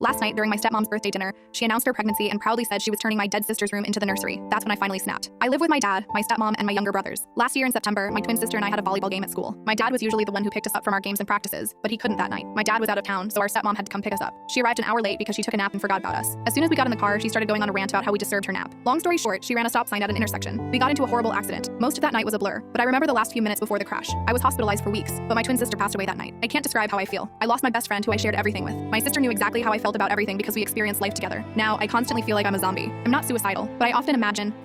Last night, during my stepmom's birthday dinner, she announced her pregnancy and proudly said she was turning my dead sister's room into the nursery. That's when I finally snapped. I live with my dad, my stepmom, and my younger brothers. Last year in September, my twin sister and I had a volleyball game at school. My dad was usually the one who picked us up from our games and practices, but he couldn't that night. My dad was out of town, so our stepmom had to come pick us up. She arrived an hour late because she took a nap and forgot about us. As soon as we got in the car, she started going on a rant about how we disturbed her nap. Long story short, she ran a stop sign at an intersection. We got into a horrible accident. Most of that night was a blur, but I remember the last few minutes before the crash. I was hospitalized for weeks, but my twin sister passed away that night. I can't describe how I feel. I lost my best friend who I shared everything with. My sister knew exactly how I felt about everything because we experienced life together. Now, I constantly feel like I'm a zombie. I'm not suicidal, but I often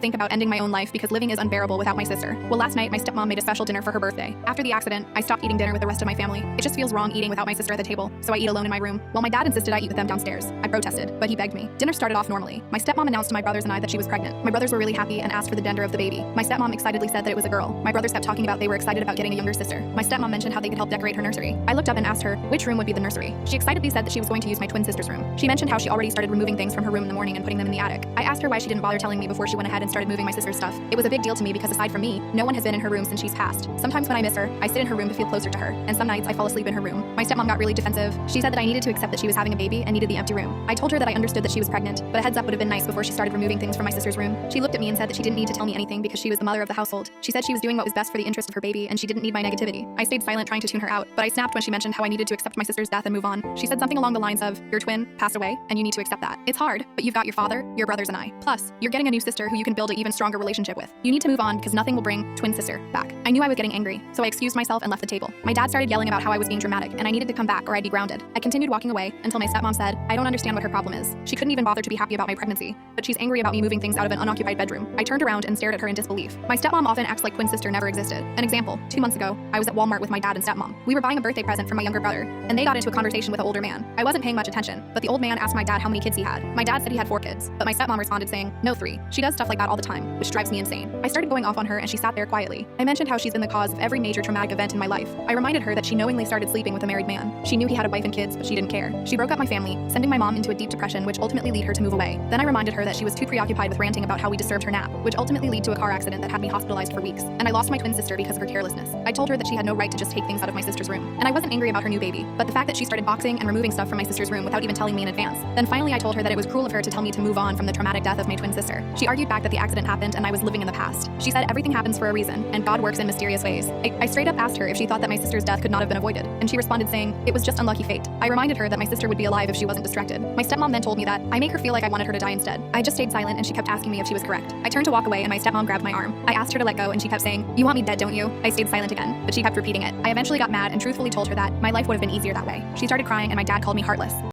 think about ending my own life because living is unbearable without my sister. Well, last night, my stepmom made a special dinner for her birthday. After the accident, I stopped eating dinner with the rest of my family. It just feels wrong eating without my sister at the table, so I eat alone in my room. While my dad insisted I eat with them downstairs. I protested, but he begged me. Dinner started off normally. My stepmom announced to my brothers and I that she was pregnant. My brothers were really happy and asked for the gender of the baby. My stepmom excitedly said that it was a girl. My brothers kept talking about they were excited about getting a younger sister. My stepmom mentioned how they could help decorate her nursery. I looked up and asked her which room would be the nursery. She excitedly said that she was going to use my twin sister's room. She mentioned how she already started removing things from her room in the morning and putting them in the attic. I asked her why she didn't bother telling me before she went ahead and started moving my sister's stuff. It was a big deal to me because aside from me, no one has been in her room since she's passed. Sometimes when I miss her, I sit in her room to feel closer to her, and some nights I fall asleep in her room. My stepmom got really defensive. She said that I needed to accept that she was having a baby and needed the empty room. I told her that I understood that she was pregnant, but a heads up would have been nice before she started removing things from my sister's room. She looked at me and said that she didn't need to tell me anything because she was the mother of the household. She said she was doing what was best for the interest of her baby and she didn't need my negativity. I stayed silent trying to tune her out, but I snapped when she mentioned how I needed to accept my sister's death and move on. She said something along the lines of, "Your twin passed away and you need to accept that. It's hard, but you've got your father, your brothers, and I. Plus, you're getting a new sister who you can build an even stronger relationship with. You need to move on because nothing will bring twin sister back." I knew I was getting angry, so I excused myself and left the table. My dad started yelling about how I was being dramatic and I needed to come back or I'd be grounded. I continued walking away until my stepmom said, "I don't understand what her problem is. She couldn't even bother to be happy about my pregnancy, but she's angry about me moving things out of an unoccupied bedroom." I turned around and stared at her in disbelief. My stepmom often acts like twin sister never existed. An example, 2 months ago, I was at Walmart with my dad and stepmom. We were buying a birthday present for my younger brother, and they got into a conversation with an older man. I wasn't paying much attention, but the old man asked my dad how many kids he had. My dad said he had 4 kids, but my stepmom responded saying, "No, 3. She does stuff like that all the time, which drives me insane." I started going off on her and she sat there quietly. I mentioned how she's been the cause of every major traumatic event in my life. I reminded her that she knowingly started sleeping with a married man. She knew he had a wife and kids, but she didn't care. She broke up my family, sending my mom into a deep depression, which ultimately led her to move away. Then I reminded her that she was too preoccupied with ranting about how we disturbed her nap, which ultimately led to a car accident that had me hospitalized for weeks. And I lost my twin sister because of her carelessness. I told her that she had no right to just take things out of my sister's room. And I wasn't angry about her new baby, but the fact that she started boxing and removing stuff from my sister's room without even telling me in advance. Then finally I told her that it was cruel of her to tell me to move on from the traumatic death of my twin sister. She argued back that the accident happened and I was living in the past. She said everything happens for a reason, and God works in mysterious ways. I straight up asked her if she thought that my sister's death could not have been avoided, and she responded saying, "It was just unlucky fate." I reminded her that my sister would be alive if she wasn't distracted. My stepmom then told me that I make her feel like I wanted her to die instead. I just stayed silent and she kept asking me if she was correct. I turned to walk away and my stepmom grabbed my arm. I asked her to let go and she kept saying, "You want me dead, don't you?" I stayed silent again, but she kept repeating it. I eventually got mad and truthfully told her that my life would have been easier that way. She started crying and my dad called me heartless.